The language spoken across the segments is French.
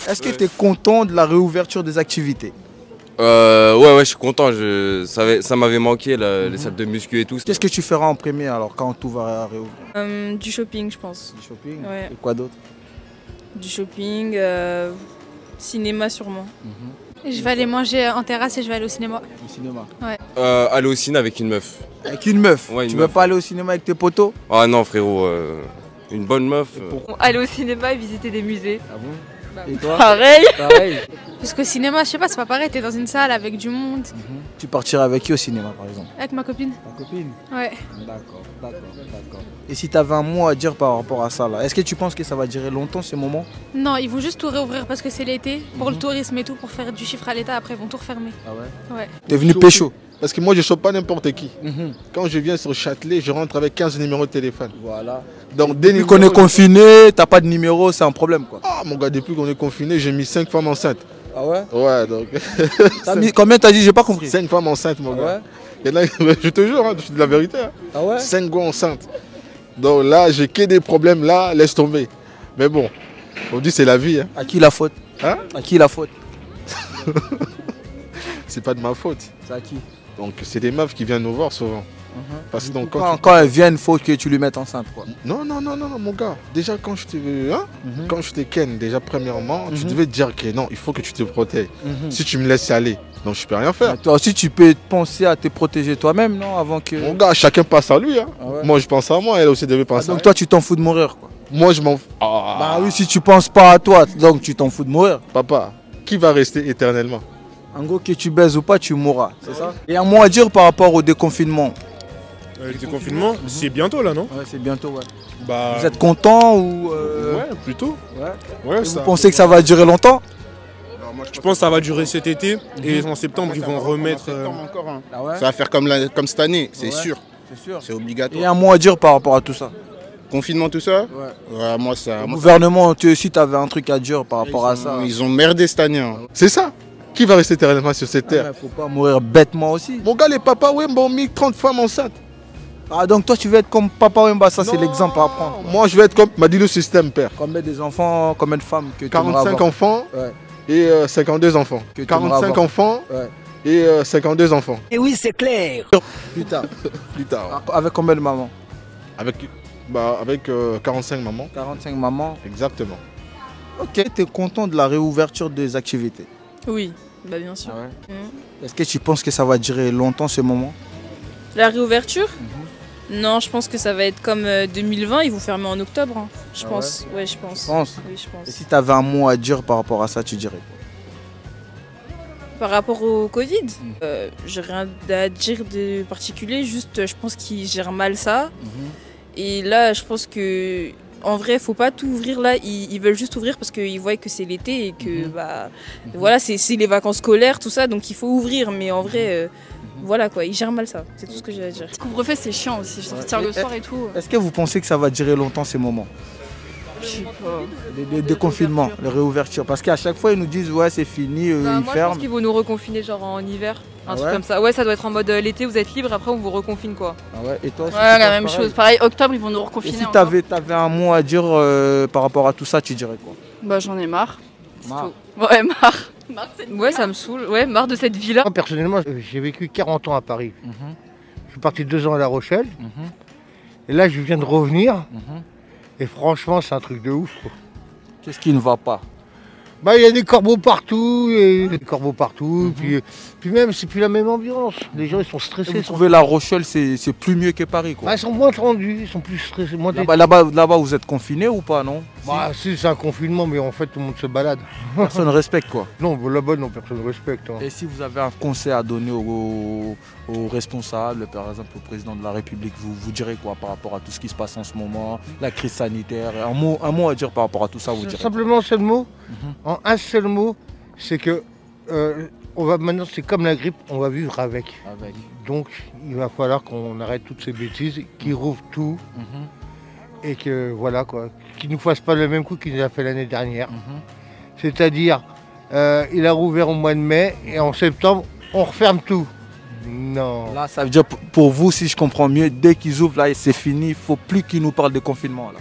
Est-ce que tu es content de la réouverture des activités? Ouais, je suis content. Ça m'avait manqué, les salles de muscu et tout. Qu'est-ce que tu feras en premier alors quand tout va réouvrir? Du shopping, je pense. Du shopping? Ouais. Et quoi d'autre? Du shopping, cinéma sûrement. Je vais aller manger en terrasse et je vais aller au cinéma. Au cinéma? Ouais. Aller au ciné avec une meuf. Avec une meuf? Ouais, Tu veux pas aller au cinéma avec tes potos? Ah non, frérot, une bonne meuf. Aller au cinéma et visiter des musées. Ah bon? Et toi? Pareil. Pareil. Parce qu'au cinéma, je sais pas, c'est pas pareil, t'es dans une salle avec du monde. Tu partirais avec qui au cinéma par exemple? Avec ma copine. Ta copine? Ouais. D'accord. Et si tu avais un mot à dire par rapport à ça là, est-ce que tu penses que ça va durer longtemps ces moments? Non, ils vont juste tout réouvrir parce que c'est l'été, pour le tourisme et tout, pour faire du chiffre à l'État, après ils vont tout refermer. Ah ouais? Ouais. T'es venu pécho? Parce que moi je chope pas n'importe qui. Quand je viens sur Châtelet, je rentre avec 15 numéros de téléphone. Voilà. Donc dès Depuis qu'on est confiné, t'as pas de numéro, c'est un problème quoi. Ah mon gars, depuis qu'on est confiné, j'ai mis 5 femmes enceintes. Ah ouais? Ouais, donc. Combien t'as dit? J'ai pas compris. 5 femmes enceintes mon gars. Ouais? Il y en a, je te jure, hein, je dis de la vérité. Hein. Ah ouais? 5 gars enceintes. Donc là, j'ai que des problèmes là, laisse tomber. Mais bon, on dit c'est la vie. Hein. À qui la faute? Hein? À qui la faute? C'est pas de ma faute. C'est à qui? Donc c'est des meufs qui viennent nous voir souvent. Parce que donc, Quand elles viennent, faut que tu lui mettes enceinte quoi. Non, mon gars. Déjà quand je t'ai ken, déjà premièrement, tu devais te dire que non, il faut que tu te protèges. Si tu me laisses aller, donc je peux rien faire. Mais toi aussi tu peux penser à te protéger toi-même, non? Avant que. Mon gars, chacun passe à lui. Hein. Ah ouais? Moi je pense à moi, elle aussi devait penser à donc elle. toi tu t'en fous de mourir quoi. Moi je m'en fous. Bah oui, si tu penses pas à toi, donc tu t'en fous de mourir. Papa, qui va rester éternellement? En gros, que tu baises ou pas, tu mourras, c'est ça? Et un mot à dire par rapport au déconfinement? Le déconfinement, c'est bientôt là, non? Ouais, c'est bientôt, ouais. Bah, Vous êtes content ou ouais, plutôt. Ouais, Vous pensez que ça va durer longtemps? Je pense que ça va durer cet été et en septembre ils vont remettre. Encore, hein. Ah ouais? Ça va faire comme cette année, c'est sûr. C'est sûr. C'est obligatoire. Et un mot à dire par rapport à tout ça? Confinement, tout ça? Ouais. Moi, ça. Le gouvernement, toi aussi, tu avais un truc à dire par rapport à ça. Ils ont merdé cette année. Hein. C'est ça. Qui va rester éternellement sur cette terre? Faut pas mourir bêtement aussi. Mon gars, les papas, ouais, m'ont mis 30 femmes enceintes. Ah, donc toi, tu veux être comme Papa Wemba, ça c'est l'exemple à prendre. Moi, je vais être comme m'a dit le système, père. Combien des enfants, combien de femmes que tu 45 enfants et 52 enfants. 45 enfants et 52 enfants. Et oui, c'est clair. Plus tard. Plus tard. Avec combien de mamans? Avec 45 mamans. 45 mamans. Exactement. Ok, tu es content de la réouverture des activités? Oui, bah bien sûr. Ah ouais? Est-ce que tu penses que ça va durer longtemps ce moment? La réouverture? Non, je pense que ça va être comme 2020, ils vont fermer en octobre. Hein. Je pense. Ouais, je pense. Tu penses? Oui, je pense. Et si tu avais un mot à dire par rapport à ça, tu dirais quoi? Par rapport au Covid, j'ai rien à dire de particulier, juste je pense qu'ils gèrent mal ça. Et là, je pense que en vrai, faut pas tout ouvrir là. Ils veulent juste ouvrir parce qu'ils voient que c'est l'été et que voilà, c'est les vacances scolaires, tout ça, donc il faut ouvrir. Mais en vrai, voilà quoi, ils gèrent mal ça. C'est tout ce que j'ai à dire. Le couvre-feu, c'est chiant aussi. Sortir le soir et tout. Est-ce que vous pensez que ça va durer longtemps ces moments? Je sais pas. Les déconfinements, les réouvertures. Parce qu'à chaque fois, ils nous disent ouais, c'est fini, ils Moi, je ferment. pense qu'ils vont nous reconfiner genre en hiver. Un truc ouais comme ça. Ouais, ça doit être en mode l'été, vous êtes libre, après on vous reconfine quoi. Ah ouais, et toi aussi, Ouais, la même chose. Pareil, octobre, ils vont nous reconfiner. Et si encore. t'avais un mot à dire par rapport à tout ça, tu dirais quoi? Bah, j'en ai marre. Marre. Ouais, marre. Ouais, ça me saoule. Ouais, marre de cette vie-là. Moi, personnellement, j'ai vécu 40 ans à Paris. Je suis parti 2 ans à La Rochelle. Et là, je viens de revenir. Et franchement, c'est un truc de ouf. Qu'est-ce qui ne va pas? Bah, il y a des corbeaux partout, puis même, c'est plus la même ambiance. Les gens, ils sont stressés. Vous trouvez La Rochelle, c'est plus mieux que Paris, quoi? Bah, ils sont moins tendus, ils sont plus stressés. Moins Là-bas, vous êtes confinés ou pas, non? Bah, si, c'est un confinement, mais en fait, tout le monde se balade. Personne ne respecte, quoi? Non, là-bas, non, personne ne respecte. Hein. Et si vous avez un conseil à donner aux responsables, par exemple au président de la République, vous direz quoi par rapport à tout ce qui se passe en ce moment, la crise sanitaire? Un mot à dire par rapport à tout ça, vous direz? Simplement un seul mot. En un seul mot, c'est que maintenant, c'est comme la grippe, on va vivre avec. Donc, il va falloir qu'on arrête toutes ces bêtises, qu'ils rouvrent tout. Et que voilà quoi, qu'ils ne nous fassent pas le même coup qu'il nous a fait l'année dernière. C'est-à-dire, il a rouvert au mois de mai et en septembre, on referme tout. Non. Là, ça veut dire pour vous, si je comprends mieux, dès qu'ils ouvrent, là, c'est fini. Il ne faut plus qu'ils nous parlent de confinement. Là.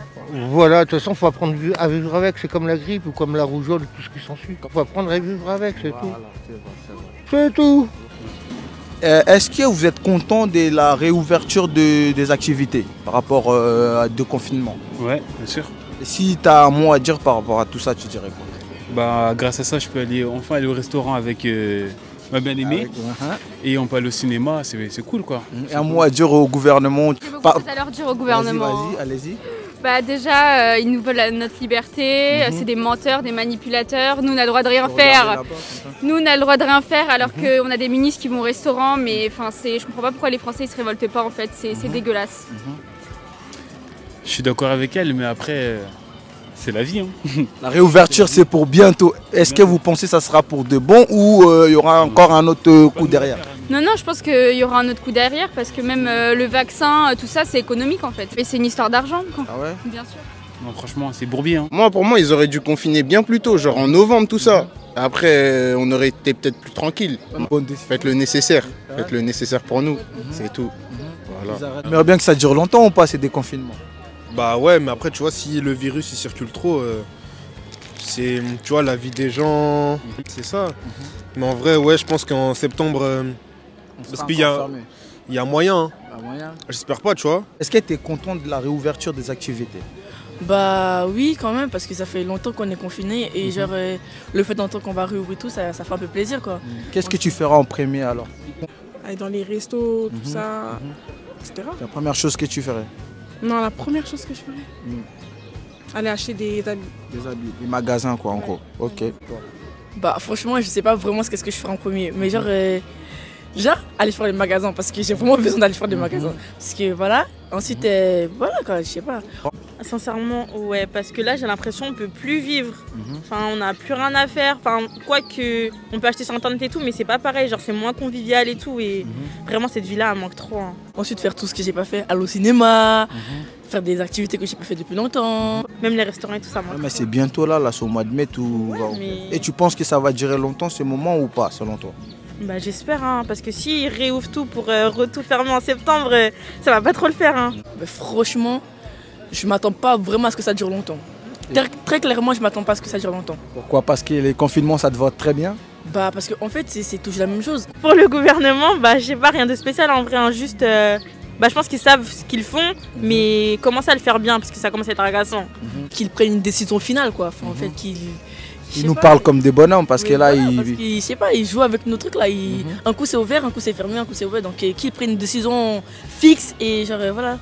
Voilà, de toute façon, il faut apprendre à vivre avec. C'est comme la grippe ou comme la rougeole, tout ce qui s'ensuit. Il faut apprendre à vivre avec, c'est tout. C'est tout. Est-ce que vous êtes content de la réouverture des activités par rapport à deux confinements? Ouais, bien sûr. Et si tu as un mot à dire par rapport à tout ça, tu dirais quoi? Bah, grâce à ça, je peux enfin aller au restaurant avec ma bien-aimée. Et on peut aller au cinéma, c'est cool quoi. Et un mot à dire au gouvernement? J'ai beaucoup à leur dire au gouvernement. Vas-y, allez-y. Bah déjà, ils nous veulent notre liberté, c'est des menteurs, des manipulateurs. Nous, on a le droit de rien faire. Nous, on a le droit de rien faire alors qu'on a des ministres qui vont au restaurant. Mais je comprends pas pourquoi les Français ne se révoltent pas en fait. C'est dégueulasse. Je suis d'accord avec elle, mais après, c'est la vie. Hein. La réouverture, c'est pour bientôt. Est-ce que vous pensez que ça sera pour de bon ou il y aura encore un autre coup derrière? Non, je pense qu'il y aura un autre coup derrière parce que même le vaccin, tout ça, c'est économique en fait. Et c'est une histoire d'argent. Ah ouais? Bien sûr. Non, franchement, c'est bourbier. Hein. Pour moi, ils auraient dû confiner bien plus tôt, genre en novembre, tout ça. Après, on aurait été peut-être plus tranquille. Faites le nécessaire. Faites le nécessaire pour nous. C'est tout. Voilà. J'aimerais bien que ça dure longtemps ou pas ces déconfinements? Bah ouais, mais après, tu vois, si le virus il circule trop, c'est, tu vois, la vie des gens, c'est ça. Mais en vrai, ouais, je pense qu'en septembre, parce qu'il y a moyen. Hein. J'espère pas, tu vois. Est-ce que tu es content de la réouverture des activités? Bah oui, quand même, parce que ça fait longtemps qu'on est confiné et genre le fait d'entendre qu'on va réouvrir tout, ça fait un peu plaisir quoi. Qu'est-ce que tu feras en premier alors? Aller dans les restos, tout ça, etc. La première chose que tu ferais? Non, la première chose que je ferais, aller acheter des habits. Des habits, des magasins quoi en gros. Ok. Bah franchement, je sais pas vraiment ce que je ferai en premier, mais genre aller faire les magasins parce que j'ai vraiment besoin d'aller faire des magasins. Parce que voilà, ensuite voilà quoi, je sais pas. Sincèrement, ouais, parce que là j'ai l'impression qu'on peut plus vivre. Enfin, on n'a plus rien à faire. Enfin, quoique on peut acheter sur internet et tout, mais c'est pas pareil. Genre, c'est moins convivial et tout. Et vraiment, cette vie-là, elle manque trop. Hein. Ensuite, faire tout ce que j'ai pas fait, aller au cinéma, faire des activités que j'ai pas fait depuis longtemps. Même les restaurants et tout ça. Ouais, mais c'est bientôt là, c'est au mois de mai tout. Ouais, mais... Et tu penses que ça va durer longtemps ce moment ou pas, selon toi? Bah j'espère, hein, parce que s'ils réouvrent tout pour tout fermer en septembre, ça va pas trop le faire. Hein. Bah, franchement, je m'attends pas vraiment à ce que ça dure longtemps. Très clairement, je m'attends pas à ce que ça dure longtemps. Pourquoi? Parce que les confinements, ça te va très bien? Bah parce qu'en fait, c'est toujours la même chose. Pour le gouvernement, bah je sais pas, rien de spécial en vrai, hein, juste... Bah, je pense qu'ils savent ce qu'ils font, mais commencer à le faire bien, parce que ça commence à être agaçant. Qu'ils prennent une décision finale, quoi. Enfin, en fait, ils nous parlent comme des bonhommes, parce que là, je sais pas, ils jouent avec nos trucs, là. Un coup c'est ouvert, un coup c'est fermé, un coup c'est ouvert. Donc qu'ils prennent une décision fixe et genre, voilà.